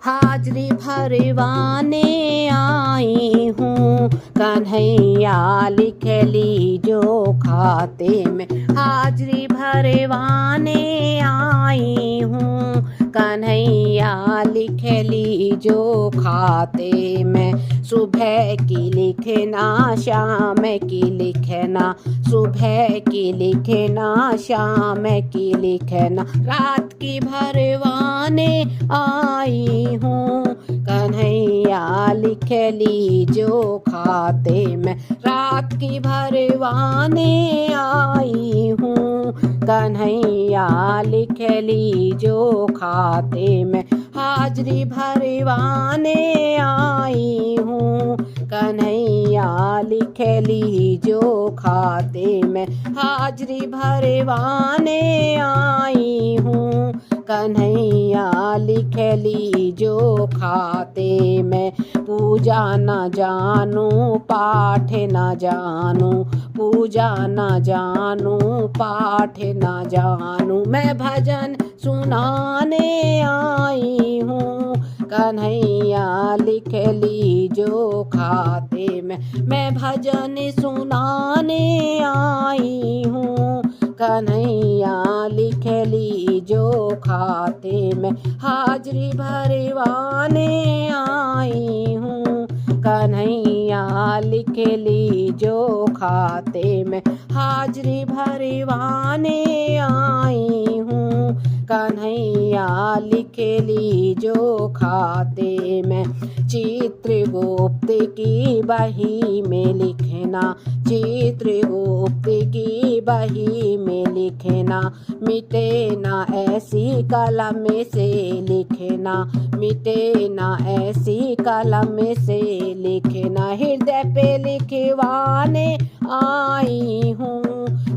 हाजरी भरवाने आई हूँ, कन्हैया लिख लीजो खाते में। हाजरी भरवाने आई हूँ, कन्हैया लिख लीजो खाते में। सुबह की लिखना, शाम की लिखना, सुबह की लिखना, शाम की लिखना, रात की भरवाने आई हूँ, कन्हैया लिख लीजो खाते में। रात की भरवाने आई हूँ, कन्हैया लिख लीजो खाते में। हाजरी भरवाने आई हूँ, कन्हैया लिख लीजो खाते में। हाजरी भरवाने आई हूँ, कन्हैया लिख लीजो खाते में। पूजा न जानू, पाठ न जानू, पूजा न जानू, पाठ न जानू, मैं भजन सुनाने आई हूँ, कन्हैया लिख लीजो खाते में। मैं भजन सुनाने आई हूँ, कन्हैया लिख लीजो खाते में। हाजरी भरवाने आई हूँ, कन्हैया लिख लीजो खाते में। हाजरी भरवाने आई हूँ, कन्हैया लिख लीजो खाते में। चित्रगुप्त की बही में लिखना, चित्रगुप्त की बही में लिखना, मिटे ना ऐसी कलम से लिखना, मिटे ना ऐसी कलम से लिखना। हृदय पे लिखवाने आई हूँ,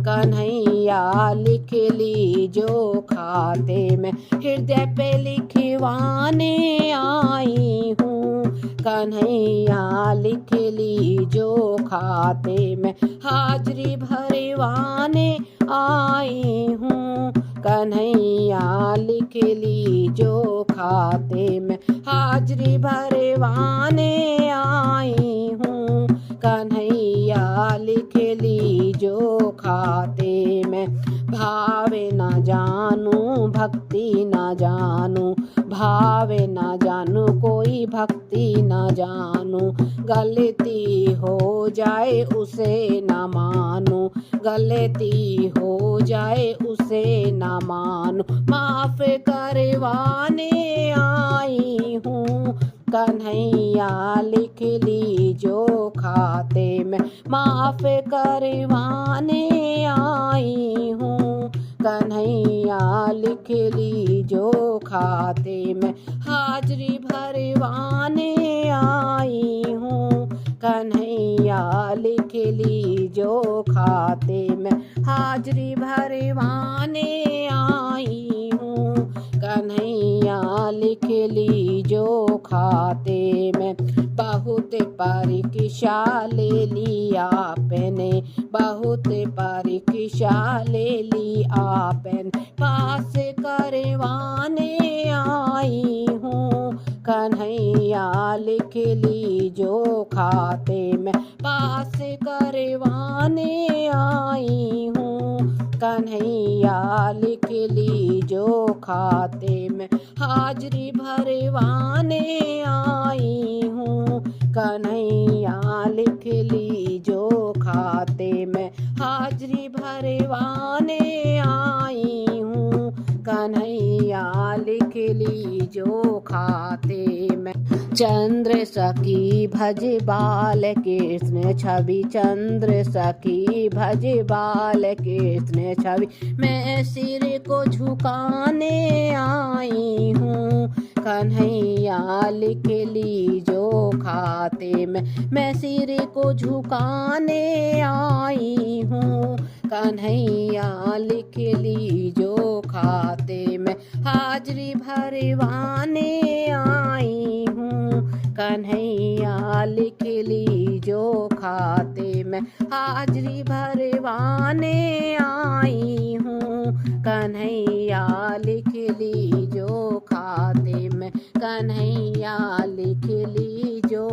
कन्हैया लिख लीजो खाते में। हृदय पे लिखवाने आई हूँ, कन्हैया लिख लीजो खाते में। हाजरी भरवाने आई हूँ, कन्हैया लिख लीजो खाते में। हाजरी भरवाने आई हूँ, कन्हैया लिख लीजो खाते में। भाव न जानू, भक्ति न जानू, भाव न जानू, कोई भक्ति न जानू, गलती हो जाए उसे न मानू, गलती हो जाए उसे न मानू। माफ करवाने आई हूँ, कन्हैया लिख लीजो खाते में। माफ करवाने आई हूँ, कन्हैया लिख लीजो खाते में। हाजरी भरवाने आई हूँ, कन्हैया लिख लीजो खाते में। हाजरी भरवाने आई हूँ, कन्हैया लिख लीजो खाते में। बहुत परीक्षा ले ली आपने, बहुत परीक्षा ले ली आपने, पास करवाने आई हूँ, कन्हैया लिख लीजो खाते में। पास करवाने आई हूँ, कन्हैया लिख लीजो खाते में। हाजरी भरवाने आई हूँ, कन्हैया लिख लीजो खाते में। हाजरी भरवाने आई हूँ, कन्हैया लिख लीजो खाते में। चंद्र सखी भज बाल कृष्ण छवि, चंद्र सखी भज बाल कृष्ण छवि, मैं सिर को झुकाने आई हूँ, कन्हैया लिख लीजो खाते में। मैं सिर को झुकाने आई हूँ, कन्हैया लिख लीजो खाते में। हाजरी भरवाने आई हूँ, कन्हैया लिख लीजो खाते में। हाजरी भरवाने आई हूँ, कन्हैया लिख लीजो खाते में। कन्हैया कन्हैया लिख लीजो